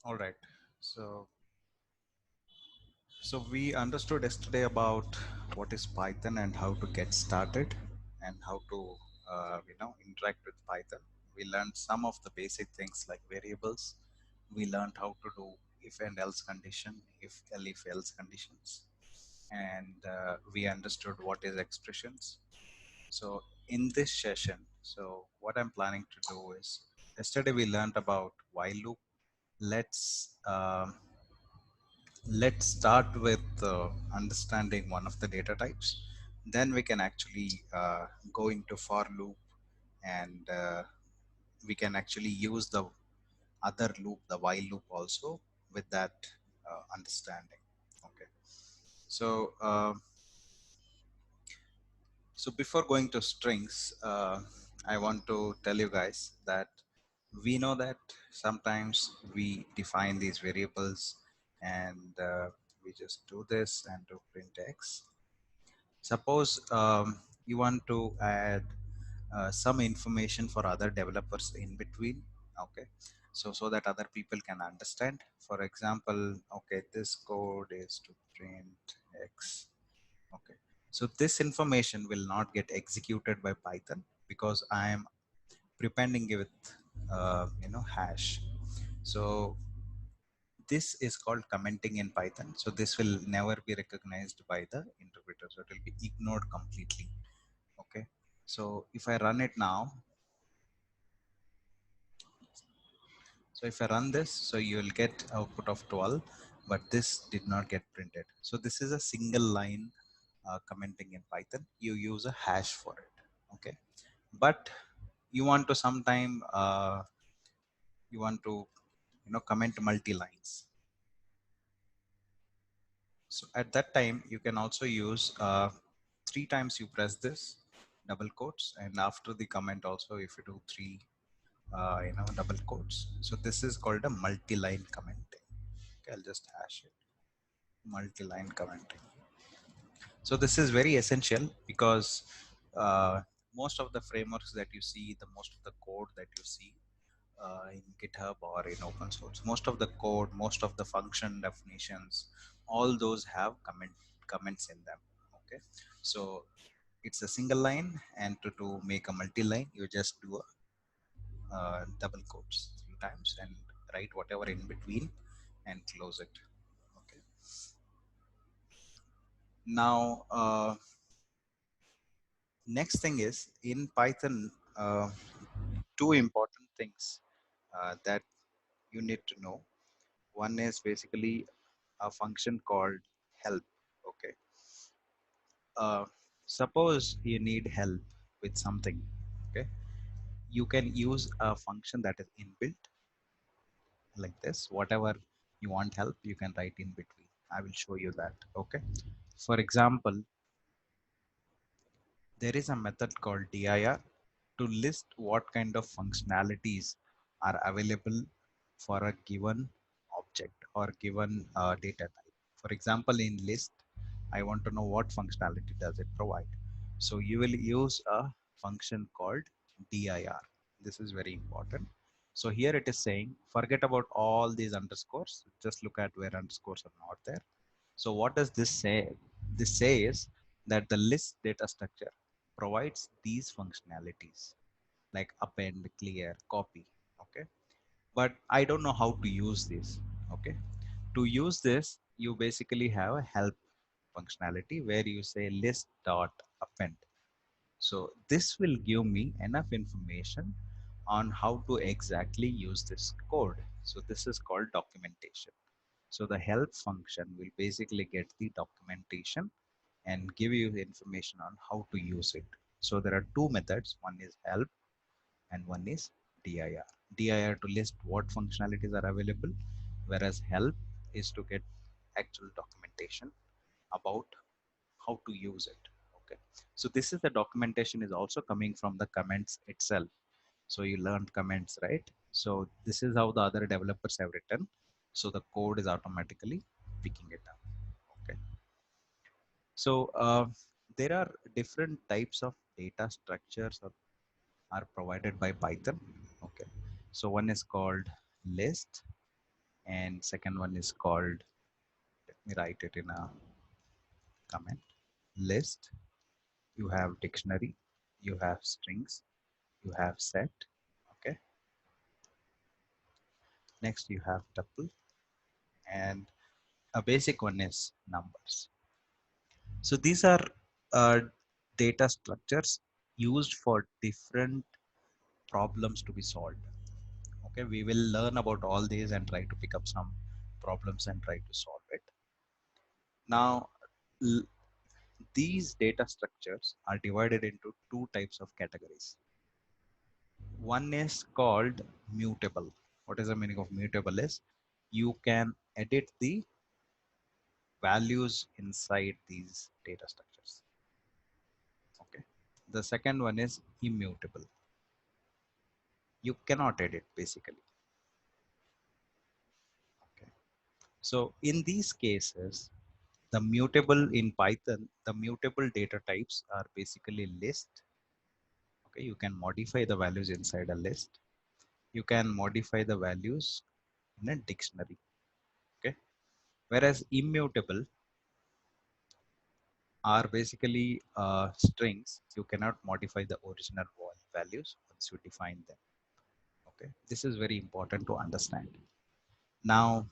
All right. So, so we understood yesterday about what is Python and how to get started and how to, interact with Python. We learned some of the basic things like variables. We learned how to do if and else condition, if else conditions, and we understood what is expressions. So in this session, so what I'm planning to do is, yesterday we learned about while loop. Let's um, let's start with understanding one of the data types. Then we can actually go into for loop, and we can actually use the other loop, the while loop also, with that understanding. Okay. So so before going to strings, I want to tell you guys that we know that sometimes we define these variables, and we just do this and do print x. Suppose you want to add some information for other developers in between. Okay. So that other people can understand. For example, okay, this code is to print x. Okay. So this information will not get executed by Python because I am prepending it with hash. So this is called commenting in Python. So this will never be recognized by the interpreter. So it will be ignored completely. Okay. So if I run it now, so if I run this, so you will get output of 12, but this did not get printed. So this is a single line commenting in Python. You use a hash for it. Okay. But you want to sometime you want to comment multi lines. So at that time you can also use three times you press this double quotes, and after the comment also if you do three double quotes. So this is called a multi-line commenting. Okay, I'll just hash it, multi-line commenting. So this is very essential because most of the frameworks that you see, the most of the code that you see in GitHub or in open source, most of the code, most of the function definitions, all those have comments in them. Okay, so it's a single line, and to make a multi-line, you just do a double quotes three times and write whatever in between and close it. Okay. Now, next thing is in Python, two important things that you need to know. One is basically a function called help. Okay. Uh, Suppose you need help with something. Okay. You can use a function that is inbuilt like this. Whatever you want help, you can write in between. I will show you that. Okay. For example, there is a method called dir to list what kind of functionalities are available for a given object or given data type. For example, in list, I want to know what functionality does it provide. So you will use a function called dir. This is very important. So here it is saying, forget about all these underscores. Just look at where underscores are not there. So what does this say? This says that the list data structure provides these functionalities like append, clear, copy. Okay. But I don't know how to use this. Okay. To use this, you basically have a help functionality where you say list dot append. So this will give me enough information on how to exactly use this code. So this is called documentation. So the help function will basically get the documentation and give you the information on how to use it. So there are two methods. One is help and one is dir. Dir to list what functionalities are available, whereas help is to get actual documentation about how to use it. Okay. So this is the documentation is also coming from the comments itself. So you learned comments, right? So this is how the other developers have written. So the code is automatically picking it up. Okay. So there are different types of data structures are provided by Python. Okay. So one is called list, and second one is called, let me write it in a comment, list. You have dictionary, you have strings, you have set. Okay, next you have tuple, and a basic one is numbers. So these are uh, data structures used for different problems to be solved. Okay, we will learn about all these and try to pick up some problems and try to solve it. Now, these data structures are divided into two types of categories. One is called mutable. What is the meaning of mutable is you can edit the values inside these data structures. Okay. The second one is immutable. You cannot edit basically. Okay. So in these cases, the mutable in Python, the mutable data types are basically list. Okay, you can modify the values inside a list. You can modify the values in a dictionary. Okay, whereas immutable are basically strings. You cannot modify the original values once you define them. Okay, this is very important to understand. Now,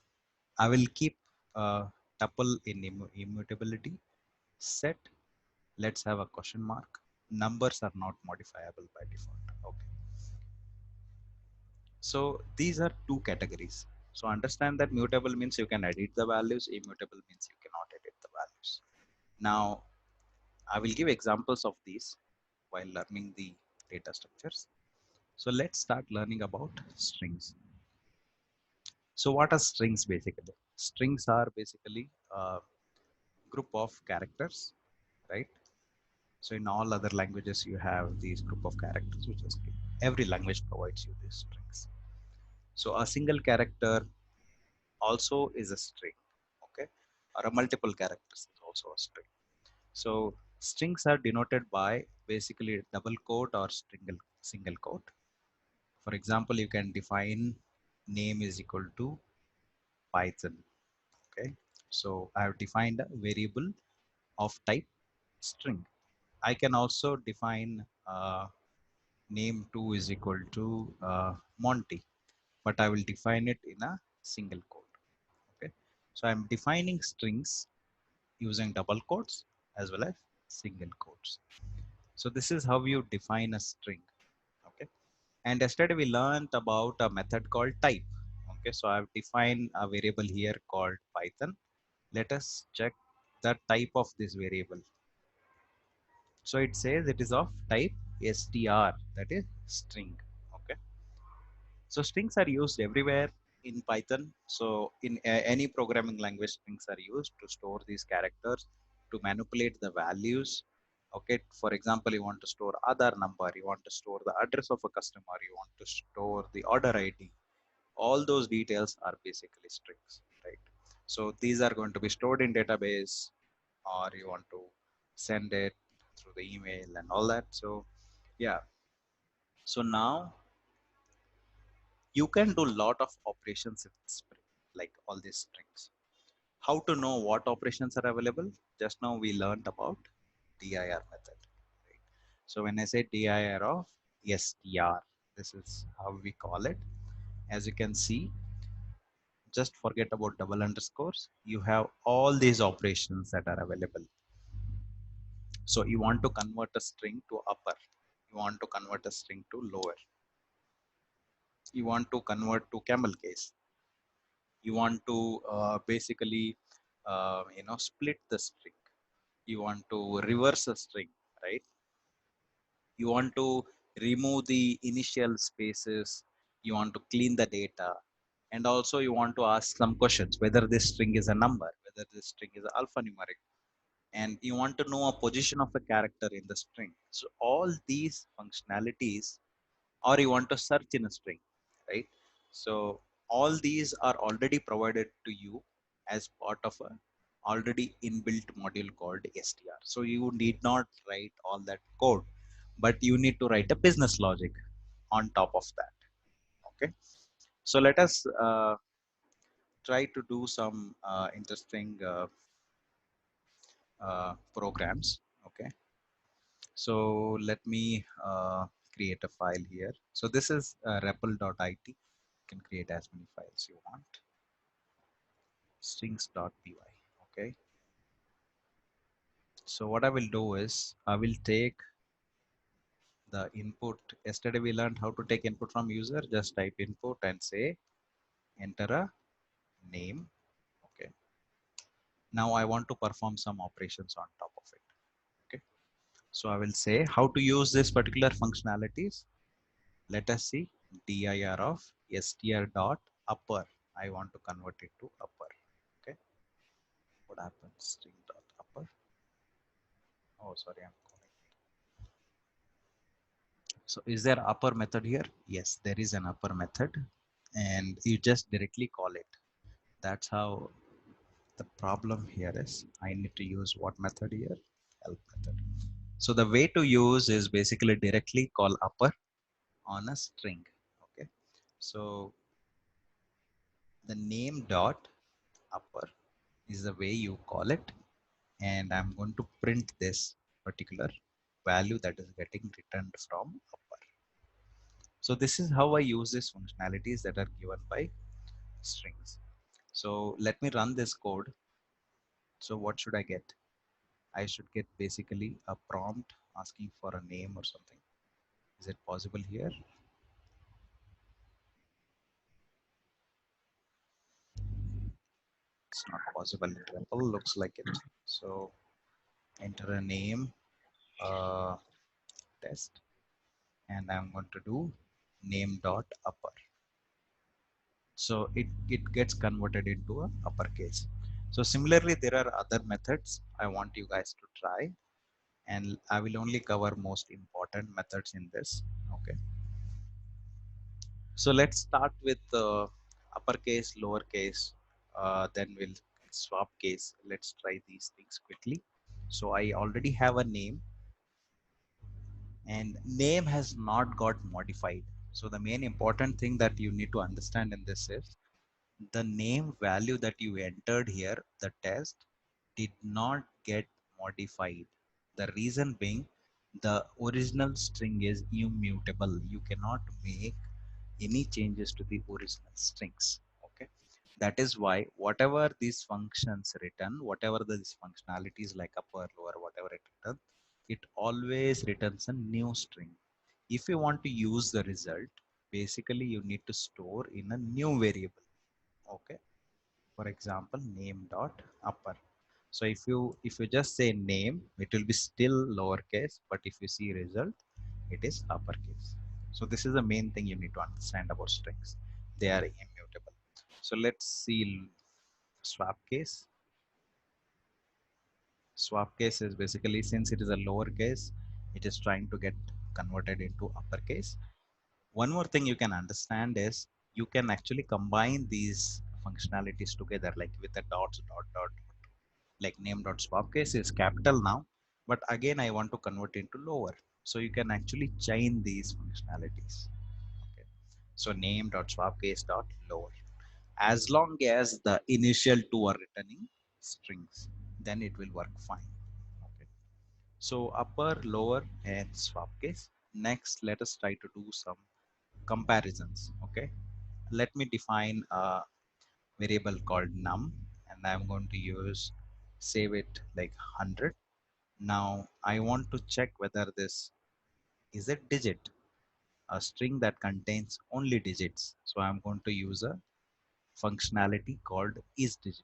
I will keep tuple in immutability. Set, let's have a question mark. Numbers are not modifiable by default. Okay, so these are two categories. So understand that mutable means you can edit the values, immutable means you cannot edit the values. Now, I will give examples of these while learning the data structures. So let's start learning about strings. So what are strings basically? Strings are basically a group of characters, right? So in all other languages, you have these group of characters, which is every language provides you these strings. So a single character also is a string, okay? Or a multiple characters is also a string. So strings are denoted by basically double quote or single quote. For example, you can define name is equal to Python. Okay, so I have defined a variable of type string. I can also define name2 is equal to Monty, but I will define it in a single quote. Okay, so I'm defining strings using double quotes as well as single quotes. So this is how you define a string. Okay, and yesterday we learned about a method called type. Okay, so I've defined a variable here called Python. Let us check the type of this variable. So it says it is of type str, that is string. Okay, so strings are used everywhere in Python. So in any programming language, strings are used to store these characters, to manipulate the values. Okay, for example, you want to store other number, you want to store the address of a customer, you want to store the order ID. All those details are basically strings, right? So these are going to be stored in database, or you want to send it through the email and all that. So yeah, so now you can do a lot of operations in Spring, like all these strings. How to know what operations are available? Just now we learned about dir method, right? So when I say dir of str, this is how we call it. As you can see, just forget about double underscores. You have all these operations that are available. So you want to convert a string to upper, you want to convert a string to lower, you want to convert to camel case, you want to basically split the string, you want to reverse a string, right? You want to remove the initial spaces, you want to clean the data, and also you want to ask some questions whether this string is a number, whether this string is alphanumeric, and you want to know a position of a character in the string. So all these functionalities, or you want to search in a string, right? So all these are already provided to you as part of a already inbuilt module called str. So you need not write all that code, but you need to write a business logic on top of that. Okay, so let us try to do some interesting programs. Okay, so let me create a file here. So this is repl.it. You can create as many files you want. Strings.py. Okay, so what I will do is I will take the input. Yesterday we learned how to take input from user. Just type input and say enter a name. Okay, now I want to perform some operations on top of it. Okay, so I will say how to use this particular functionalities. Let us see dir of str dot upper. I want to convert it to upper. Okay, what happens? String dot upper. Oh, sorry, I'm calling. So is there upper method here? Yes, there is an upper method, and you just directly call it. That's how the problem here is. I need to use what method here? Help method. So the way to use is basically directly call upper on a string. Okay, so the name dot upper is the way you call it, and I'm going to print this particular value that is getting returned from upper. So this is how I use these functionalities that are given by strings. So let me run this code. So what should I get? I should get basically a prompt asking for a name or something. Is it possible here? It's not possible in REPL, looks like it. So enter a name, uh, test, and I'm going to do name dot upper. So it gets converted into a uppercase. So similarly, there are other methods I want you guys to try, and I will only cover most important methods in this. Okay. So let's start with uppercase, lowercase, then we'll swap case. Let's try these things quickly. So I already have a name, and name has not got modified. So the main important thing that you need to understand in this is the name value that you entered here, the test, did not get modified. The reason being the original string is immutable. You cannot make any changes to the original strings. Okay, that is why whatever these functions return, whatever these functionalities like upper, lower, whatever it returns, it always returns a new string. If you want to use the result, basically you need to store in a new variable. Okay, for example, name dot upper. So if you just say name, it will be still lowercase, but if you see result, it is uppercase. So this is the main thing you need to understand about strings. They are immutable. So let's see swap case. Swap case is basically, since it is a lowercase, it is trying to get converted into uppercase. One more thing you can understand is you can actually combine these functionalities together, like with the dots, dot, dot, like name dot swap case is capital now, but again I want to convert into lower. So you can actually chain these functionalities. Okay. So name dot swap case dot lower. As long as the initial two are returning strings, then it will work fine. Okay. So upper, lower, and swap case. Next, let us try to do some comparisons. Okay. Let me define a variable called num, and I'm going to use save it like 100. Now I want to check whether this is a digit, a string that contains only digits. So I'm going to use a functionality called isDigit.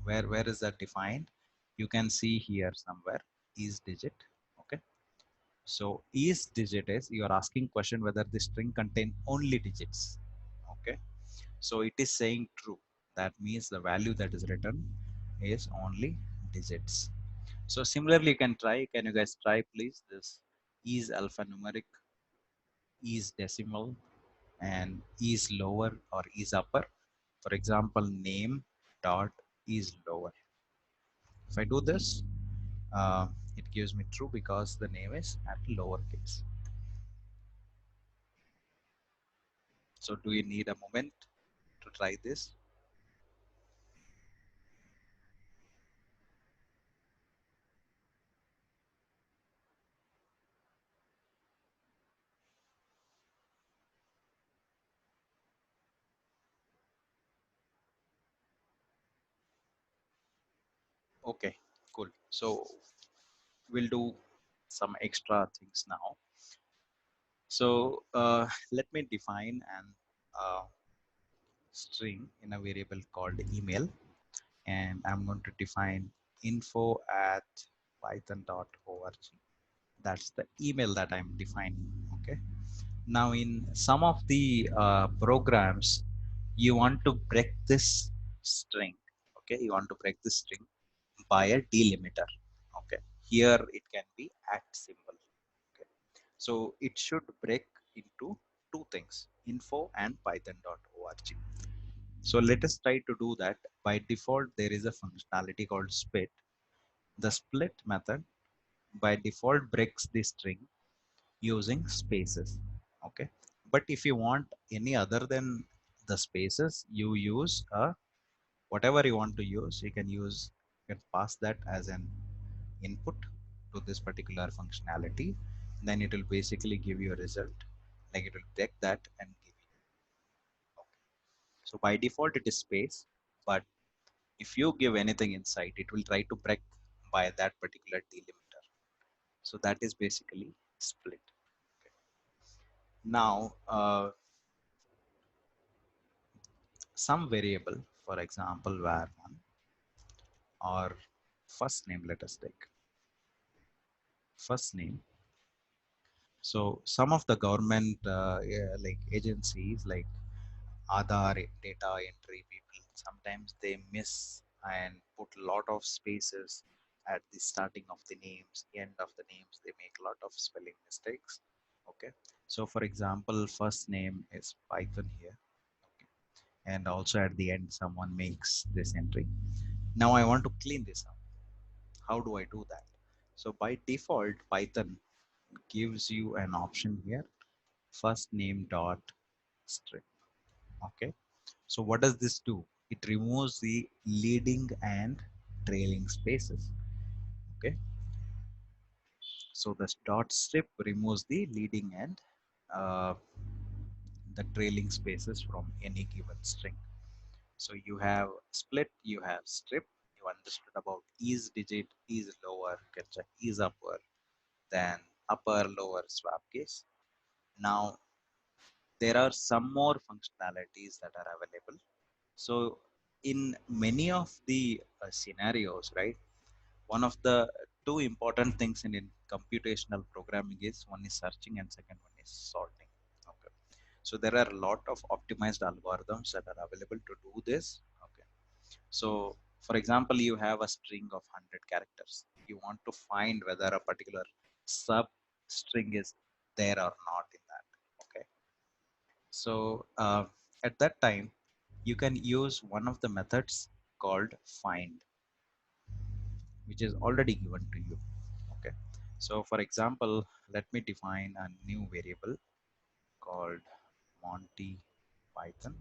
Where is that defined? You can see here somewhere isDigit. Okay. So isDigit is you are asking question whether the string contain only digits. Okay. So it is saying true. That means the value that is written is only digits. So similarly, you can try. Can you guys try, please? This is alphanumeric, is decimal, and is lower or is upper. For example, name dot is lower. If I do this, it gives me true because the name is at lowercase. So do you need a moment to try this? Okay, cool. So we'll do some extra things now. So let me define an uh, string in a variable called email, and I'm going to define info at python.org. That's the email that I'm defining. Okay. Now in some of the programs, you want to break this string. Okay, you want to break this string by a delimiter. Okay, here it can be at symbol. Okay, so it should break into two things, info and python.org. So let us try to do that. By default, there is a functionality called split. The split method by default breaks the string using spaces. Okay, but if you want any other than the spaces, you use a whatever you want to use. You can pass that as an input to this particular functionality. Then it will basically give you a result, like it will take that and give you. Okay. So by default it is space, but if you give anything inside, it will try to break by that particular delimiter. So that is basically split. Okay. Now some variable, for example var1 or first name, let us take first name. So some of the government yeah, like agencies like Aadhaar data entry people, sometimes they miss and put a lot of spaces at the starting of the names, end of the names. They make a lot of spelling mistakes. Okay, so for example first name is Python here. Okay, and also at the end someone makes this entry. Now I want to clean this up. How do I do that? So by default, Python gives you an option here, first name dot string. Okay. So what does this do? It removes the leading and trailing spaces. Okay. So the dot strip removes the leading and uh, the trailing spaces from any given string. So you have split, you have strip. You understood about is digit, is lower, you can check is upper, then upper lower swap case. Now there are some more functionalities that are available. So in many of the scenarios, right, one of the two important things in computational programming is one is searching and second one is sorting. Okay, so there are a lot of optimized algorithms that are available to do this. Okay, so for example you have a string of 100 characters. You want to find whether a particular sub string is there or not in that. Okay, so at that time, you can use one of the methods called find, which is already given to you. Okay. So for example, let me define a new variable called Monty Python,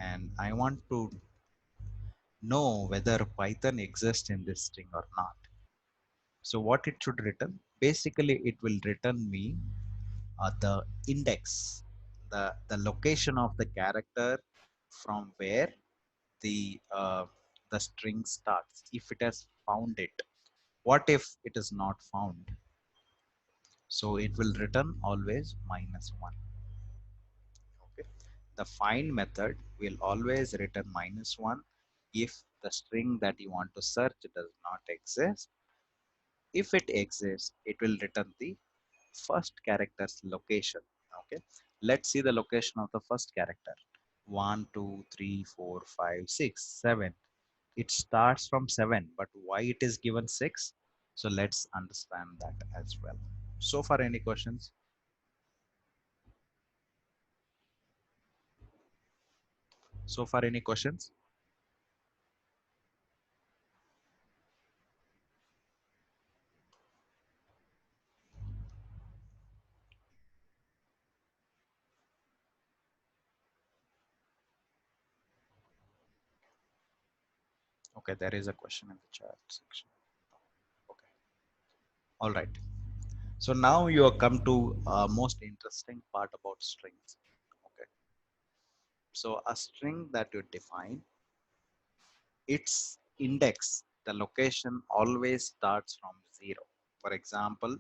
and I want to know whether Python exists in this string or not. So what it should return? Basically, it will return me the index, the location of the character from where the string starts. If it has found it, what if it is not found? So it will return always -1. Okay, the find method will always return -1 if the string that you want to search does not exist. If it exists, it will return the first character's location. Okay, let's see the location of the first character. 1 2 3 4 5 6 7. It starts from 7, but why it is given 6? So let's understand that as well. So far any questions? So far any questions? Okay, there is a question in the chat section. Okay, all right. So now you have come to most interesting part about strings. Okay, so a string that you define, its index the location always starts from 0. For example,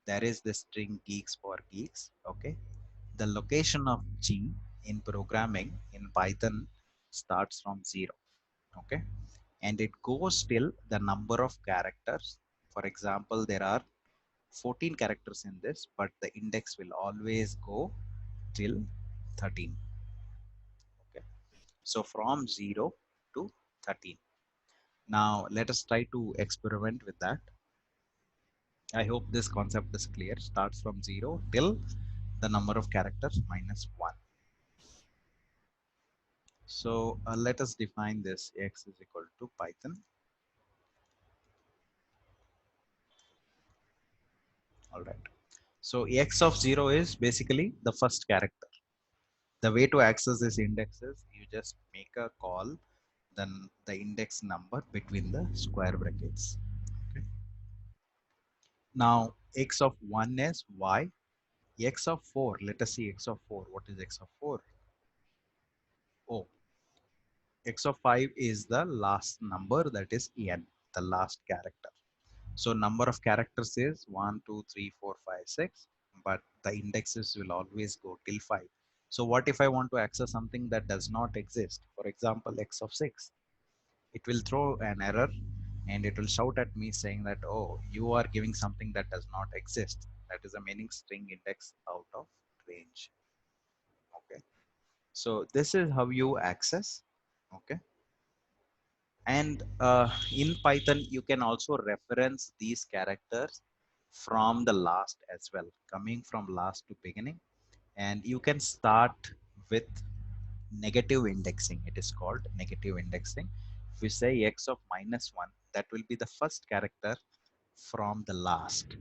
there is the string geeks for geeks. Okay, the location of G in programming in Python starts from 0. Okay, and it goes till the number of characters. For example, there are 14 characters in this, but the index will always go till 13. Okay, so from 0 to 13. Now let us try to experiment with that. I hope this concept is clear. Starts from 0 till the number of characters minus 1. So let us define this. X is equal to Python. All right. So x of 0 is basically the first character. The way to access this index is you just make a call, then the index number between the square brackets. Okay. Now x of 1 is y. X of 4, let us see x of 4. What is x of 4? Oh, x of 5 is the last number, that is n, the last character. So number of characters is 1, 2, 3, 4, 5, 6, but the indexes will always go till 5. So what if I want to access something that does not exist? For example, x of 6. It will throw an error and it will shout at me saying that, oh, you are giving something that does not exist. That is a meaning string index out of range. Okay. So this is how you access. Okay. And in Python, you can also reference these characters from the last as well, coming from last to beginning. And you can start with negative indexing. It is called negative indexing. If we say x of minus 1, that will be the first character from the last.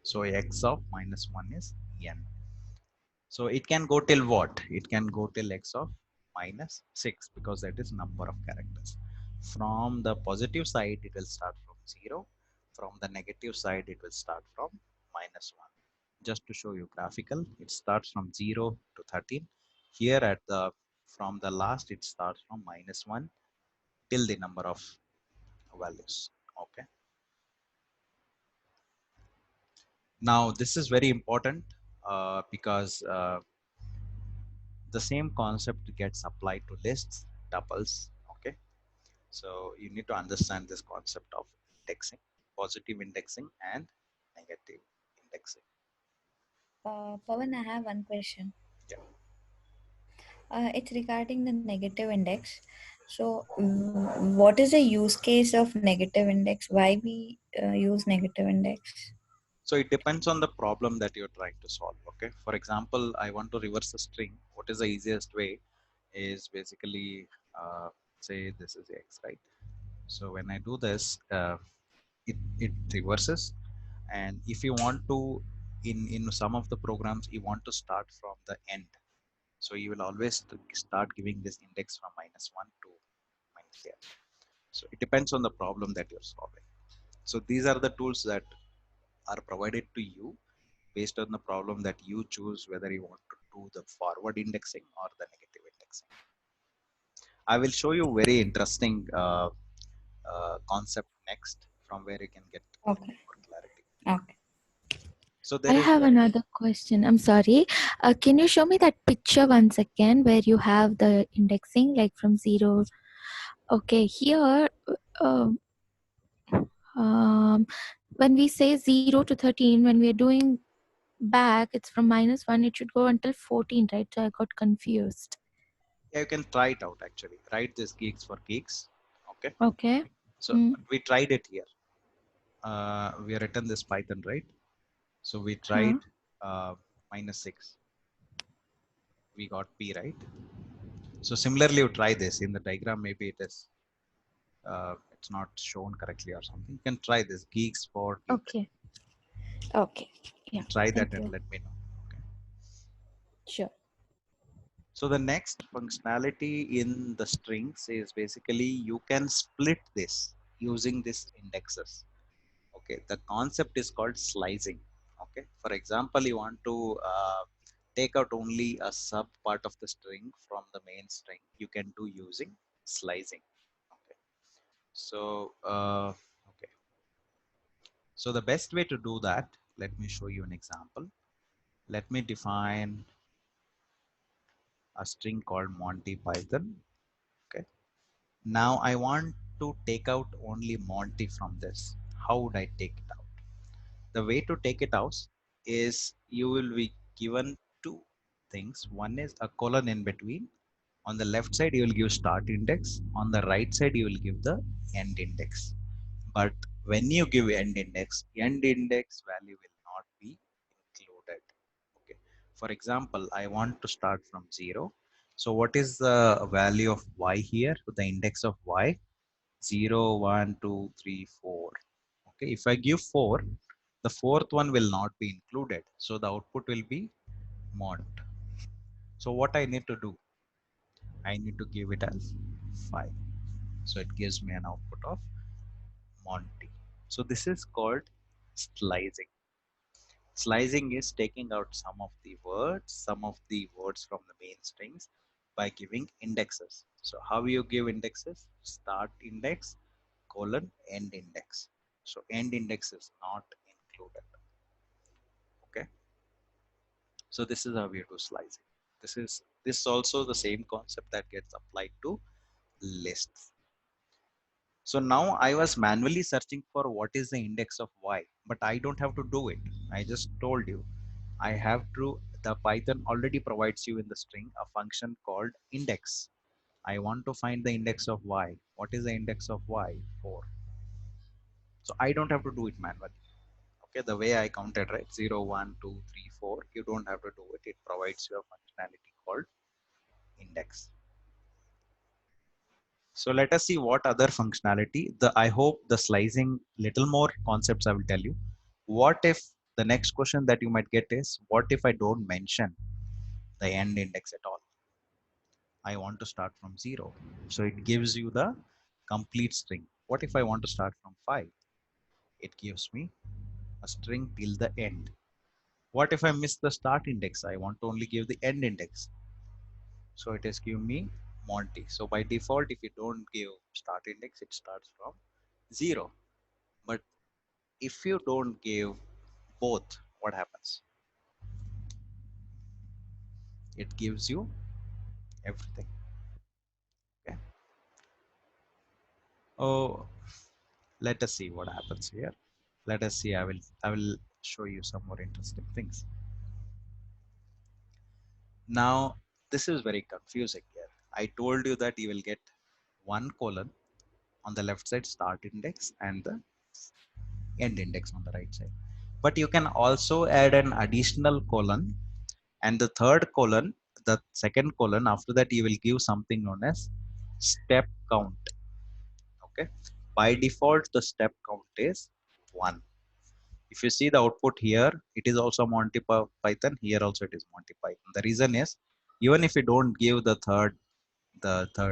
So x of minus 1 is n. So it can go till what? It can go till x of minus 6 because that is number of characters. From the positive side, it will start from 0. From the negative side, it will start from minus 1. Just to show you graphical, it starts from 0 to 13. Here at the from the last, it starts from minus 1 till the number of values. Okay. Now this is very important because the same concept gets applied to lists, tuples. Okay, so you need to understand this concept of indexing, positive indexing and negative indexing. Pawan, I have one question. Yeah. It's regarding the negative index. So, what is the use case of negative index? Why we use negative index? So it depends on the problem that you're trying to solve. Okay. For example, I want to reverse a string. What is the easiest way? Is basically say this is x, right? So when I do this, it reverses. And if you want to, in some of the programs, you want to start from the end. So you will always start giving this index from minus 1 to minus n. So it depends on the problem that you're solving. So these are the tools that are provided to you based on the problem that you choose, whether you want to do the forward indexing or the negative indexing. I will show you very interesting concept next, from where you can get Okay. more clarity. Okay. So I there is have another question. I'm sorry. Can you show me that picture once again where you have the indexing like from zero? Okay, here, uh, um, when we say 0 to 13, when we are doing back, it's from minus 1, it should go until 14, right? So I got confused. Yeah, you can try it out actually. Write this geeks for geeks. Okay. Okay. So we tried it here. We have written this Python, right? So we Huh? tried minus 6. We got P, right? So similarly, you try this in the diagram. Maybe it is it's not shown correctly or something. You can try this geeks for geeks. Okay. Okay. You Yeah. can try that Thank and you. let me know. Okay. Sure. So the next functionality in the strings is basically you can split this using these indexes. Okay, the concept is called slicing. Okay, for example, you want to take out only a sub part of the string from the main string, you can do using slicing. Okay, So okay, so the best way to do that, let me show you an example. Let me define a string called Monty Python. Okay, now I want to take out only Monty from this. How would I take it out? The way to take it out is you will be given two things. One is a colon in between. On the left side you will give start index, on the right side you will give the end index. But when you give end index value will not be included. Okay, for example, I want to start from 0. So what is the value of y here? The index of y, 0 1 2 3 4. Okay, if I give 4, the fourth one will not be included, so the output will be mont. So what I need to do, I need to give it as 5, so it gives me an output of Monty. So this is called slicing. Slicing is taking out some of the words from the main strings by giving indexes. So how you give indexes? Start index, colon, end index. So end index is not included. Okay. So this is how we do slicing. This is also the same concept that gets applied to lists. So now I was manually searching for what is the index of y, but I don't have to do it. I just told you. I have to, the Python already provides you in the string a function called index. I want to find the index of y. What is the index of y? 4. So I don't have to do it manually. Okay, the way I counted, right? 0, 1, 2, 3, 4. You don't have to do it. It provides you a functionality called index. So let us see what other functionality. I hope the slicing little more concepts I will tell you. What if the next question that you might get is, what if I don't mention the end index at all? I want to start from 0. So it gives you the complete string. What if I want to start from 5? It gives me a string till the end. What if I miss the start index? I want to only give the end index. So it is giving me Monty. So by default, if you don't give start index, it starts from 0. But if you don't give both, what happens? It gives you everything. Okay. Oh, let us see what happens here. Let us see. I will show you some more interesting things. Now this is very confusing here. I told you that you will get one colon on the left side, start index, and the end index on the right side. But you can also add an additional colon, and the third colon, the second colon, after that you will give something known as step count. Okay, by default the step count is 1. If you see the output here, it is also Monty Python. Here also it is Monty Python. The reason is, even if you don't give the third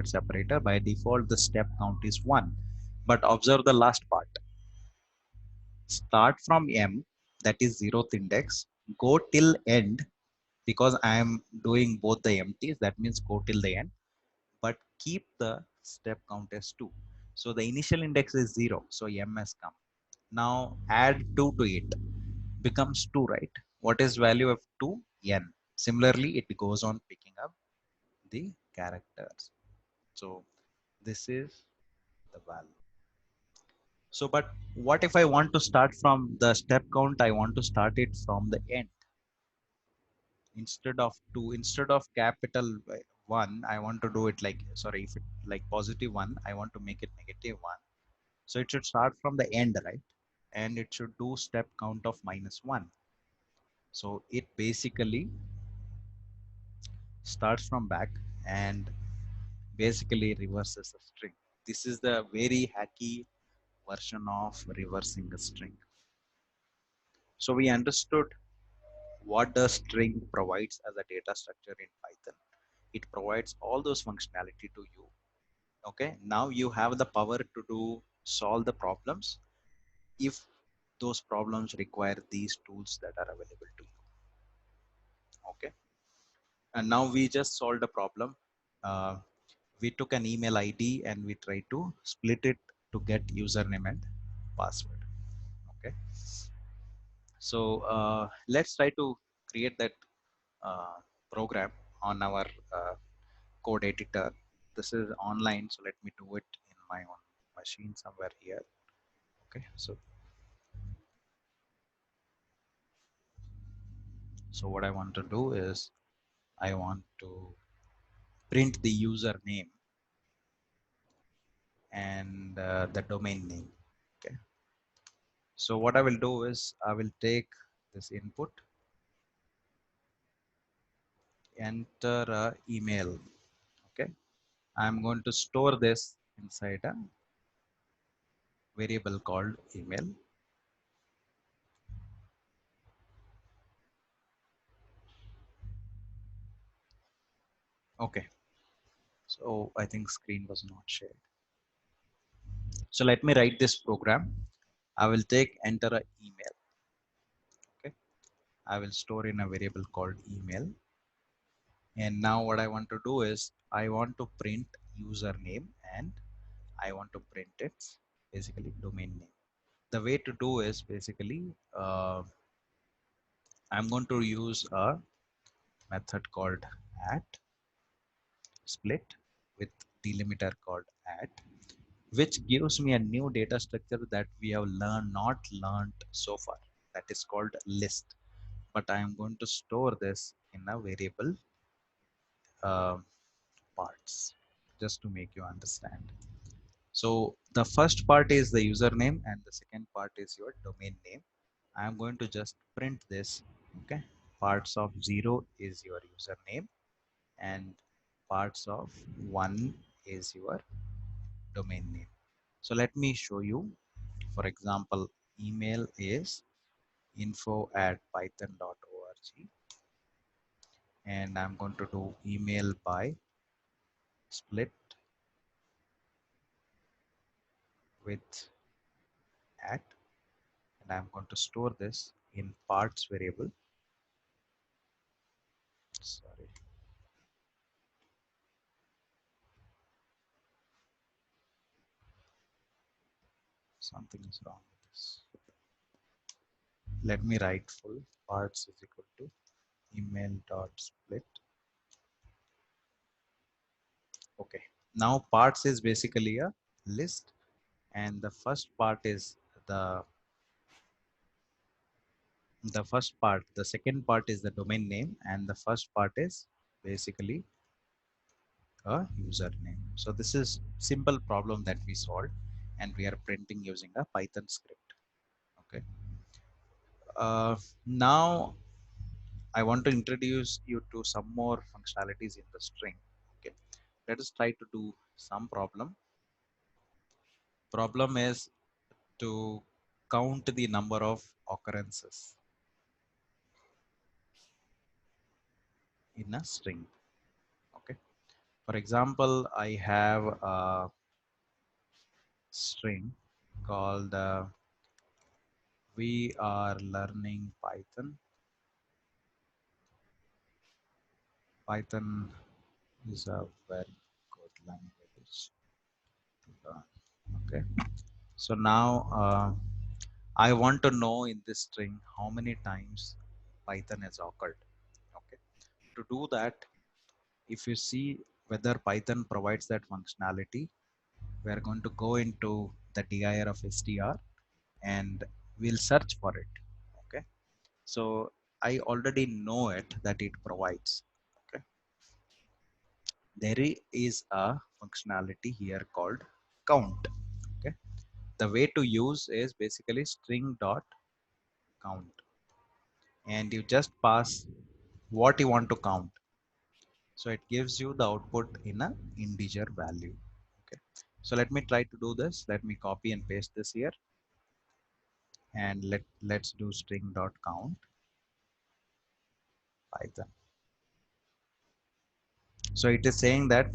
separator, by default the step count is 1. But observe the last part. Start from m, that is 0th index, go till end, because I am doing both the empties, that means go till the end, but keep the step count as 2. So the initial index is 0, so m has come. Now add 2 to it, becomes 2, right? What is value of 2? N. Similarly, it goes on picking up the characters. So this is the value. So, but what if I want to start from the step count? I want to start it from the end. Instead of 2, instead of capital 1, I want to do it like, sorry, if it like positive 1, I want to make it negative 1. So it should start from the end, right? And it should do step count of -1. So it basically starts from back and basically reverses a string. This is the very hacky version of reversing a string. So we understood what the string provides as a data structure in Python. It provides all those functionality to you. Okay, now you have the power to solve the problems if those problems require these tools that are available to you. Okay, and now we just solved a problem. uh, we took an email ID and we tried to split it to get username and password. Okay, so let's try to create that uh, program on our code editor. This is online, so let me do it in my own machine somewhere here. Okay, so what I want to do is I want to print the username and the domain name. Okay, so what I will do is I will take this input, enter a email. Okay, I'm going to store this inside a variable called email. Okay, so I think screen was not shared. So let me write this program. I will take enter a email. Okay, I will store in a variable called email. And now what I want to do is I want to print username and I want to print its basically domain name. The way to do is basically I'm going to use a method called at split with delimiter called at, which gives me a new data structure that we have not learned so far, that is called list. But I am going to store this in a variable uh, parts just to make you understand. So the first part is the username and the second part is your domain name. I am going to just print this. Okay, parts of 0 is your username and parts of 1 is your domain name. So let me show you. For example, email is info@python.org and I'm going to do email by split with at, and I'm going to store this in parts variable. Sorry, something is wrong with this. Let me write full parts is equal to email dot split. Okay, now parts is basically a list and the first part is the the second part is the domain name and the first part is basically a username. So this is simple problem that we solved and we are printing using a Python script. Okay, now I want to introduce you to some more functionalities in the string. Okay, let us try to do some problem. Problem is to count the number of occurrences in a string. Okay, for example, I have a string called we are learning Python. Python is a very good language to learn. Okay, so now I want to know in this string how many times Python has occurred. Okay, to do that, if you see whether Python provides that functionality, we are going to go into the dir of str and we'll search for it. Okay, so I already know it that it provides. Okay, there is a functionality here called count. Okay, the way to use is basically string dot count and you just pass what you want to count, so it gives you the output in a integer value. Okay, so let me try to do this. Let me copy and paste this here and let's do string dot count Python. So it is saying that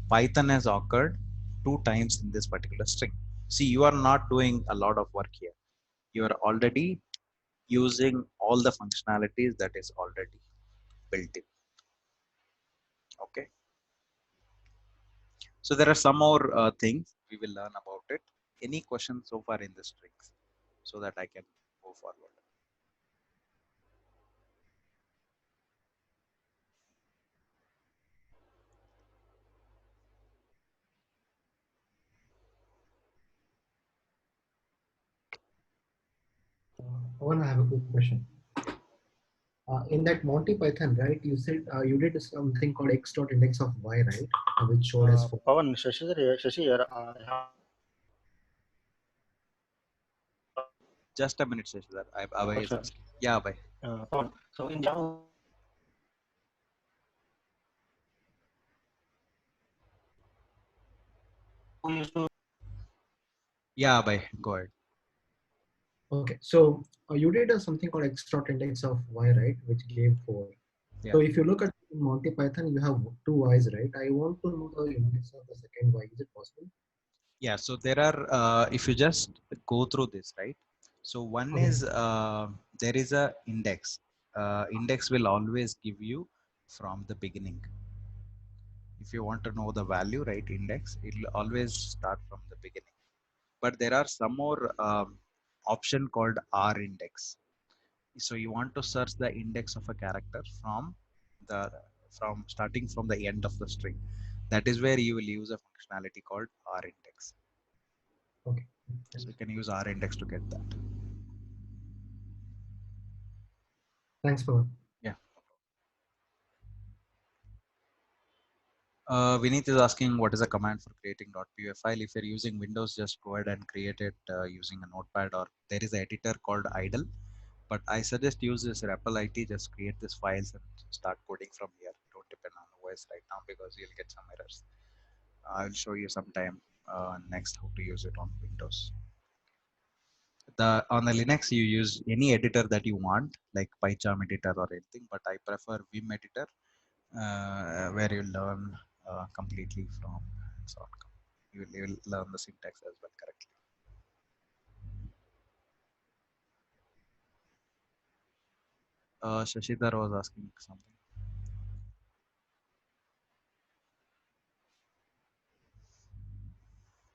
Python has occurred 2 times in this particular string. See, you are not doing a lot of work here. You are already using all the functionalities that is already built in. Okay, so there are some more things we will learn about it any questions so far in the strings so that I can move forward? One, I have a quick question. In that Monty Python, right? You said you did something called x dot index of y, right? Which showed as 4. Pawan, Shashi here. Just a minute, Shashidhar. Abhay is Question. asking. Yeah, Abhay. Pawan, so in Java, we used to Yeah, Abhay. Go ahead. Okay, so you did something called x dot index of y, right? Which gave 4. Yeah. So if you look at Monty Python, you have 2 y's, right? I want to know the index of the second y. Is it possible? Yeah, so there are, if you just go through this, right? So one Okay. is, there is a index. Index will always give you from the beginning. If you want to know the value, right, index, it will always start from the beginning. But there are some more option called R index. So you want to search the index of a character the from starting from the end of the string. That is where you will use a functionality called R index. Okay. So you can use R index to get that. Thanks, Pawan. Yeah. Vineet is asking what is a command for creating .py file. If you're using Windows, just go ahead and create it using a notepad, or there is an editor called idle. But I suggest use this REPL IT, just create these files and start coding from here. Don't depend on OS right now because you'll get some errors. I'll show you sometime next how to use it on Windows. On the Linux, you use any editor that you want, like PyCharm editor or anything, but I prefer Vim editor, where you learn completely from hands-on. You'll learn the syntax as well correctly. Shashidhar was asking something.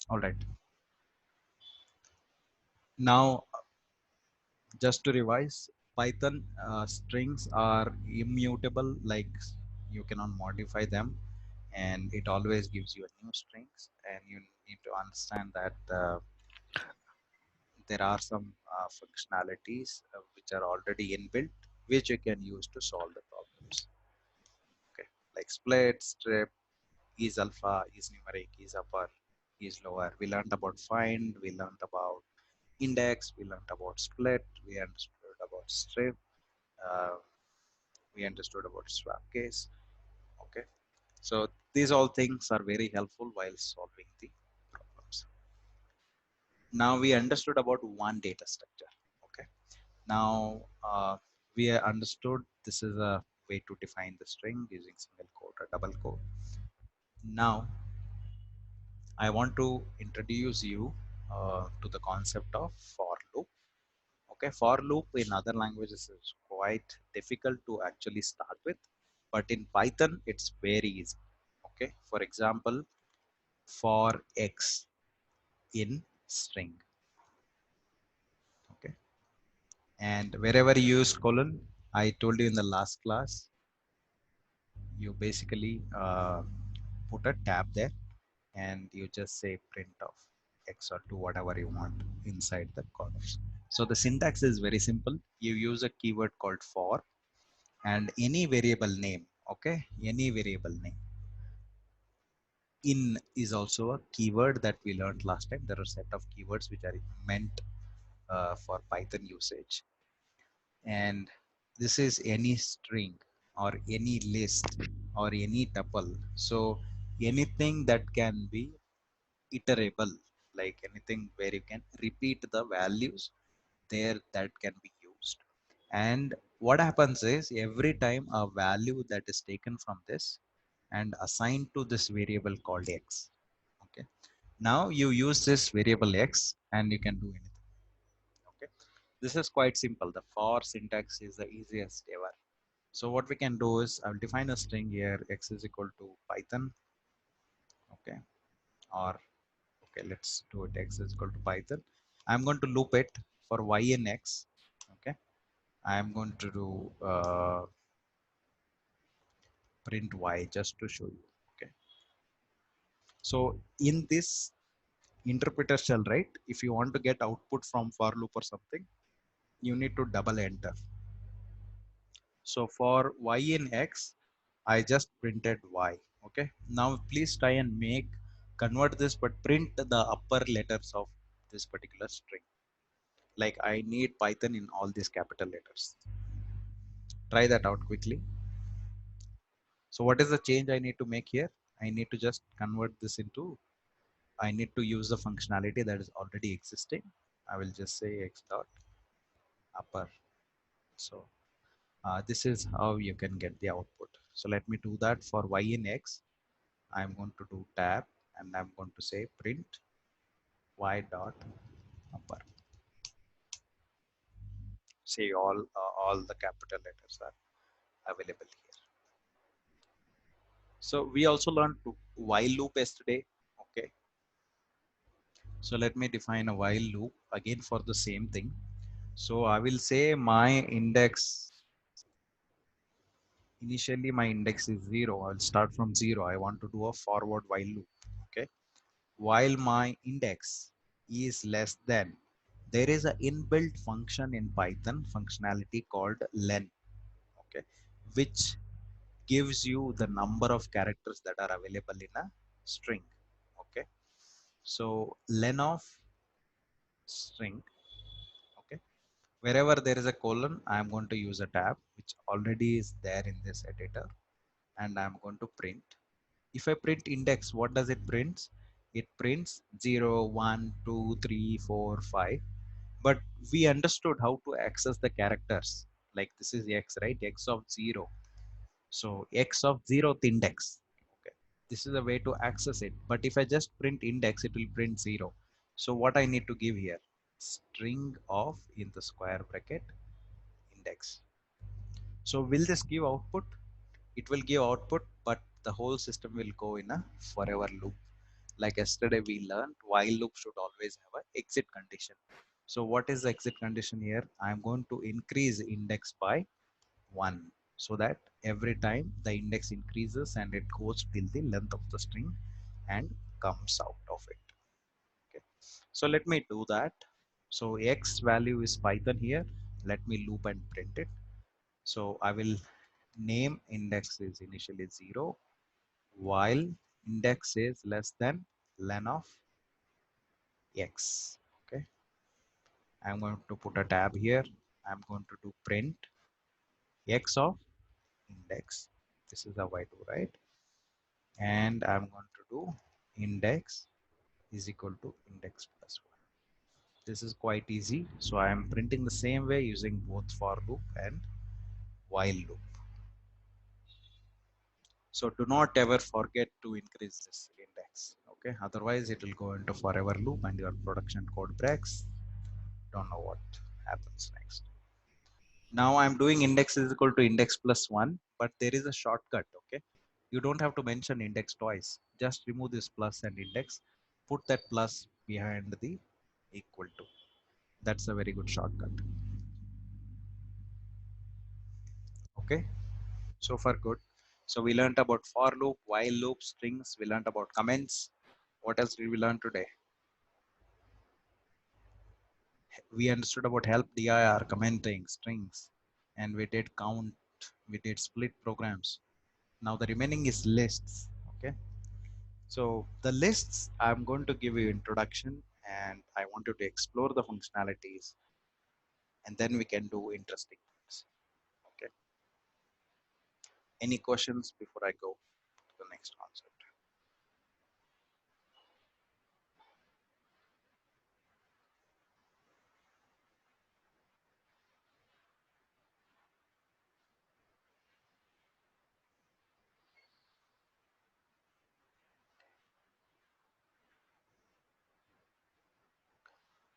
All right. Now, just to revise, Python strings are immutable, like you cannot modify them, and it always gives you a new strings, and you need to understand that there are some functionalities which are already inbuilt, which you can use to solve the problems. Okay, like split, strip, is alpha, is numeric, is upper, is lower. We learned about find, we learned about index, we learned about split, we understood about strip, uh, we understood about swap case. Okay, so these all things are very helpful while solving the problems. Now we understood about one data structure. Okay, now we understood this is a way to define the string using single quote or double quote. Now I want to introduce you to the concept of for loop. Okay, for loop in other languages is quite difficult to actually start with, but in Python it's very easy. Okay, for example, for x in string. Okay, and wherever you use colon, I told you in the last class, you basically put a tab there and you just say print of x or 2 whatever you want inside the columns. So the syntax is very simple. You use a keyword called for and any variable name. Okay, any variable name. In is also a keyword that we learned last time. There are a set of keywords which are meant for Python usage, and this is any string or any list or any tuple. So anything that can be iterable, like anything where you can repeat the values there, that can be used. And what happens is every time a value that is taken from this and assigned to this variable called x. Okay, now you use this variable x and you can do anything. Okay, this is quite simple. The for syntax is the easiest ever. So what we can do is I'll define a string here, x is equal to Python. Okay, or Okay, let's do it. X is equal to Python. I'm going to loop it for y and x. Okay, I'm going to do print y just to show you. Okay, so in this interpreter shell, right, if you want to get output from for loop or something, you need to double enter. So for y and x, I just printed y. Okay, now please try and convert this, but print the upper letters of this particular string. Like I need Python in all these capital letters. Try that out quickly. So what is the change I need to make here? I need to just convert this into, I need to use the functionality that is already existing. I will just say x dot upper. So this is how you can get the output. So let me do that for y and x. I'm going to do tab and I'm going to say print y dot upper. See all the capital letters are available here. So we also learned while loop yesterday. Okay. So let me define a while loop again for the same thing. So I will say my index, initially my index is 0. I'll start from 0. I want to do a forward while loop. Okay. While my index is less than, there is an inbuilt function in Python functionality called len. Okay. Which gives you the number of characters that are available in a string. Okay. So len of string. Okay, wherever there is a colon, I am going to use a tab which already is there in this editor, and I am going to print. If I print index, what does it print? It prints 0, 1, 2, 3, 4, 5. But we understood how to access the characters. Like this is x, right? X of 0. So x of 0th index. Okay, this is a way to access it. But if I just print index, it will print 0. So what I need to give here? String of in the square bracket index. So will this give output? It will give output, but the whole system will go in a forever loop. Like yesterday we learned, while loop should always have an exit condition. So what is the exit condition here? I'm going to increase index by 1 so that every time the index increases and it goes till the length of the string and comes out of it. Okay. So let me do that. So x value is Python here. Let me loop and print it. So I will name index is initially 0 while index is less than len of x. Okay, I'm going to put a tab here. I'm going to do print x of index. This is how I do, right? And I'm going to do index is equal to index plus 1. This is quite easy. So I am printing the same way using both for loop and while loop. So do not ever forget to increase this index. Okay, otherwise it will go into forever loop and your production code breaks. Don't know what happens next. Now I'm doing index is equal to index plus 1, but there is a shortcut. Okay, you don't have to mention index twice. Just remove this plus and index, put that plus behind the equal to. That's a very good shortcut. Okay, so far good. So we learned about for loop, while loop, strings. We learned about comments. What else did we learn today? We understood about help, dir, commenting, strings, and we did count, we did split programs. Now the remaining is lists. Okay, so the lists, I'm going to give you introduction and I want you to explore the functionalities, and then we can do interesting things. Okay, any questions before I go to the next concept?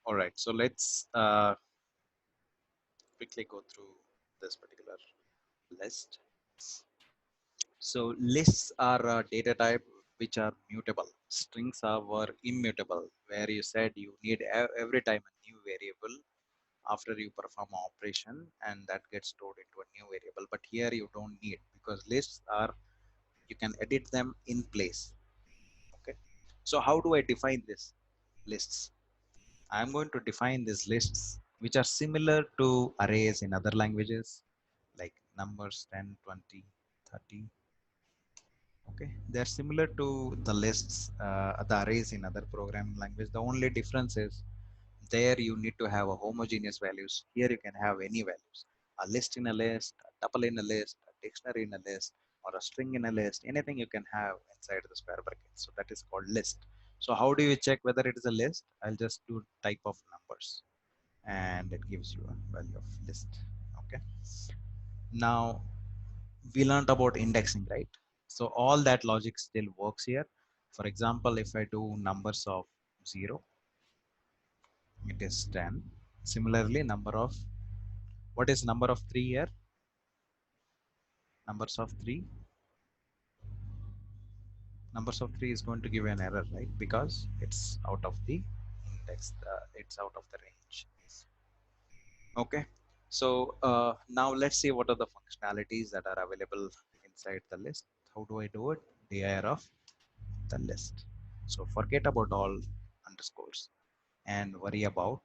All right, so let's quickly go through this particular list. So lists are a data type which are mutable. Strings were immutable, where you said you need every time a new variable after you perform an operation, and that gets stored into a new variable. But here you don't need, because lists are, you can edit them in place. Okay. So how do I define this lists? I'm going to define these lists which are similar to arrays in other languages like numbers 10, 20, 30. Okay, they're similar to the lists, the arrays in other programming language. The only difference is there you need to have a homogeneous values. Here you can have any values, a list in a list, a tuple in a list, a dictionary in a list, or a string in a list. Anything you can have inside the square bracket. So that is called list. So how do you check whether it is a list? I'll just do type of numbers and it gives you a value of list. Okay, now we learned about indexing, right? So all that logic still works here. For example, if I do numbers of 0, it is 10. Similarly, number of, what is number of 3 here? Numbers of 3, numbers of 3 is going to give you an error, right? Because it's out of the index, it's out of the range. Okay, so now let's see what are the functionalities that are available inside the list. How do I do it? Dir of the list. So forget about all underscores and worry about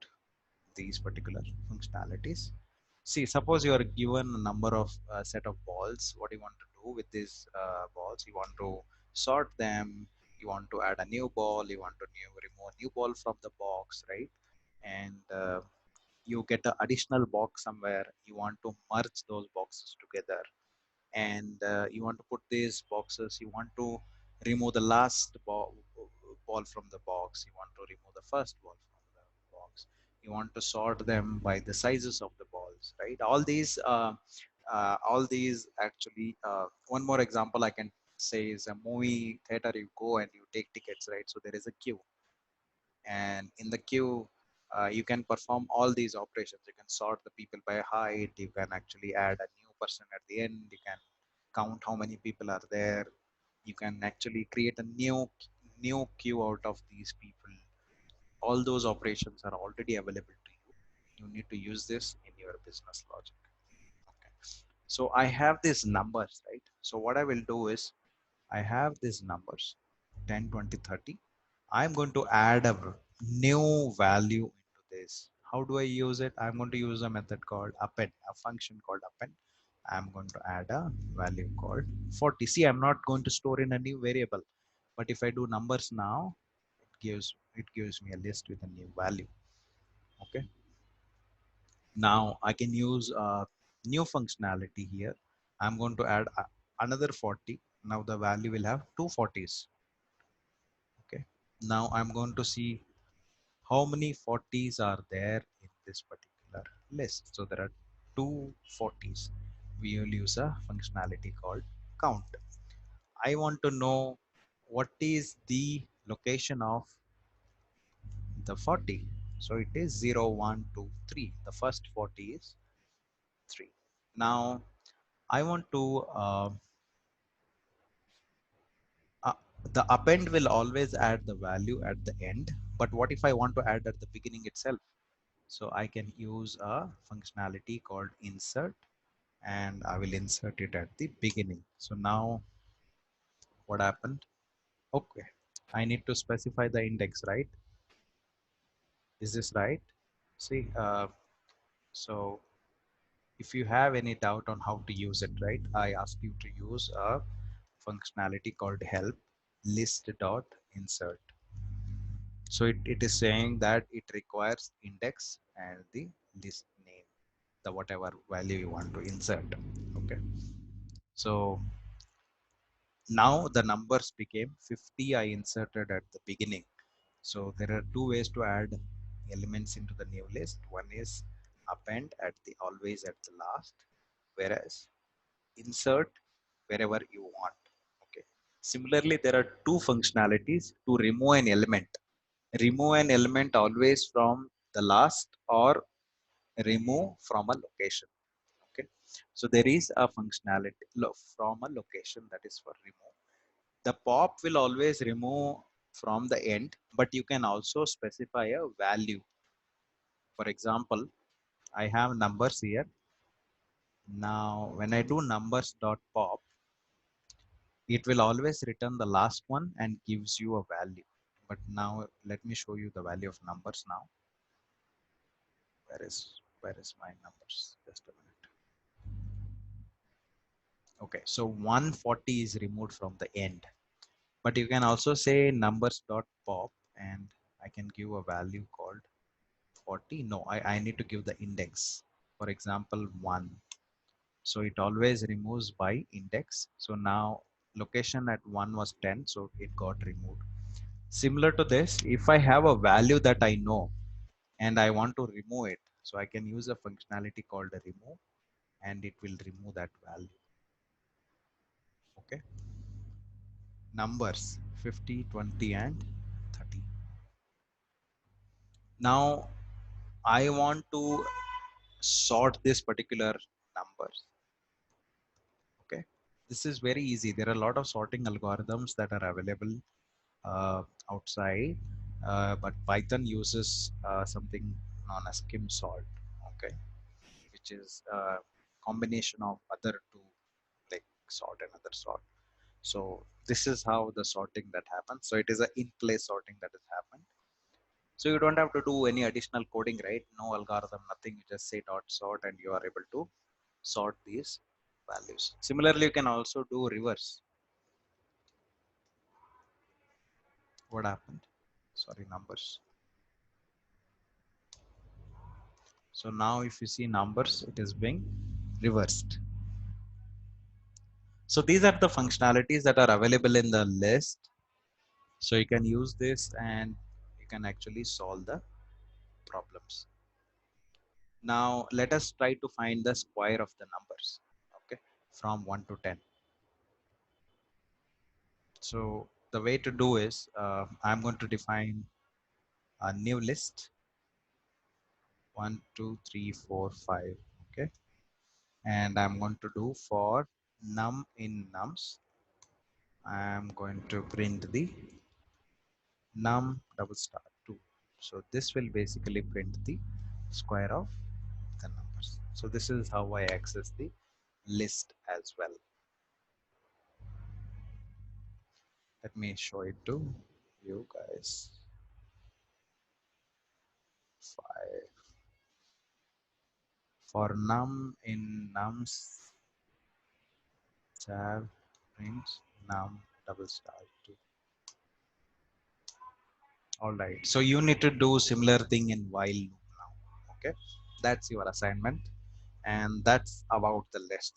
these particular functionalities. See, suppose you are given a number of set of balls. What do you want to do with these balls? You want to sort them. You want to add a new ball. You want to remove a new ball from the box, right? And you get an additional box somewhere. You want to merge those boxes together, and you want to put these boxes. You want to remove the last ball from the box. You want to remove the first ball from the box. You want to sort them by the sizes of the balls, right? All these actually, one more example I can say is a movie theater. You go and you take tickets, right? So there is a queue, and in the queue you can perform all these operations. You can sort the people by height. You can actually add a new person at the end. You can count how many people are there. You can actually create a new queue out of these people. All those operations are already available to you. You need to use this in your business logic. Okay, so I have these numbers, right? So what I will do is I have these numbers 10, 20, 30. I'm going to add a new value into this. How do I use it? I'm going to use a method called append, a function called append. I'm going to add a value called 40. See, I'm not going to store in a new variable, but if I do numbers now, it gives me a list with a new value. Okay. Now I can use new functionality here. I'm going to add another 40. Now the value will have two 40s. Okay. Now I'm going to see how many 40s are there in this particular list. So there are two 40s. We will use a functionality called count. I want to know what is the location of the 40. So it is 0, 1, 2, 3. The first 40 is 3. Now I want to uh, the append will always add the value at the end. But what if I want to add at the beginning itself? So I can use a functionality called insert, and I will insert it at the beginning. So now what happened? Okay, I need to specify the index, right? Is this right? See, so if you have any doubt on how to use it, right, I asked you to use a functionality called help list dot insert. So it is saying that it requires index and the list name, the whatever value you want to insert. Okay, so now the numbers became 50. I inserted at the beginning. So there are two ways to add elements into the new list. One is append at the always at the last, whereas insert wherever you want. Okay. Similarly, there are two functionalities to remove an element. Remove an element always from the last, or remove from a location. Okay. So there is a functionality from a location, that is for remove. The pop will always remove from the end, but you can also specify a value. For example, I have numbers here. Now when I do numbers dot pop, it will always return the last one and gives you a value. But now let me show you the value of numbers now. Where is my numbers? Just a minute. Okay, so 140 is removed from the end, but you can also say numbers dot pop and I can give a value called 40. No, I need to give the index. For example, 1. So it always removes by index. So now location at 1 was 10, so it got removed. Similar to this, if I have a value that I know and I want to remove it, so I can use a functionality called a remove, and it will remove that value. Okay. Numbers 50, 20, and 30. Now I want to sort this particular numbers. Okay, this is very easy. There are a lot of sorting algorithms that are available outside, but Python uses something known as skim sort. Okay, which is a combination of other two, like sort and other sort. So this is how the sorting that happens. So it is a in-place sorting that has happened. So you don't have to do any additional coding, right? No algorithm, nothing. You just say dot sort and you are able to sort these values. Similarly, you can also do reverse. What happened? Sorry, numbers. So now if you see numbers, it is being reversed. So these are the functionalities that are available in the list. So you can use this and you can actually solve the problems. Now let us try to find the square of the numbers, okay, from 1 to 10. So the way to do is I'm going to define a new list 1, 2, 3, 4, 5. Okay, and I'm going to do for num in nums. I'm going to print the num double star 2. So this will basically print the square of the numbers. So this is how I access the list as well. Let me show it to you guys. 5 for num in nums tab print num double star 2. All right, so you need to do similar thing in while loop now. Okay, that's your assignment, and that's about the list.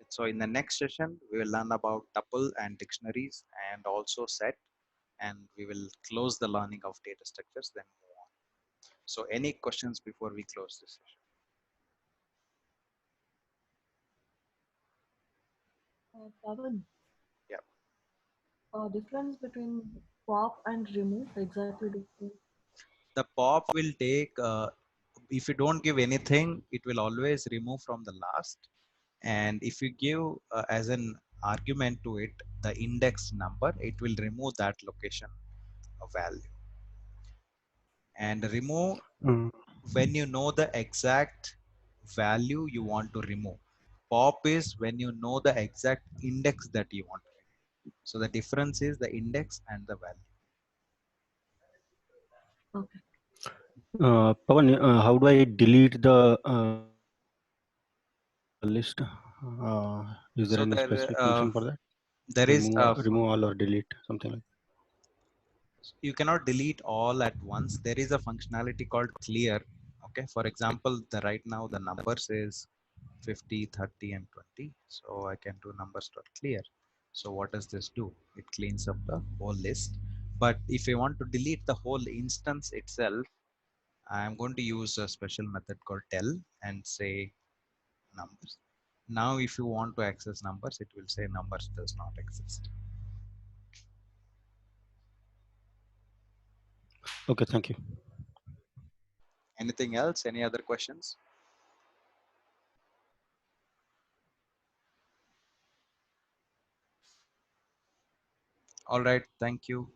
So in the next session we will learn about tuple and dictionaries and also set, and we will close the learning of data structures, then move on. So any questions before we close this session? Pavan, Yeah, difference between pop and remove exactly different. the pop will take if you don't give anything, it will always remove from the last, and if you give as an argument to it the index number, it will remove that location of value. And remove Mm. when you know the exact value you want to remove. Pop is when you know the exact index that you want to remove. So the difference is the index and the value. Okay. Pawan, how do I delete the list? Is there So any specific function for that? there is Remove all or delete, something like you cannot delete all at once. There is a functionality called clear. Okay, for example, the right now the numbers is 50, 30, and 20. So I can do numbers dot clear. So what does this do? It cleans up the whole list. But if I want to delete the whole instance itself, I'm going to use a special method called tell and say numbers. Now if you want to access numbers, it will say numbers does not exist. Okay, thank you. Anything else? Any other questions? All right. Thank you.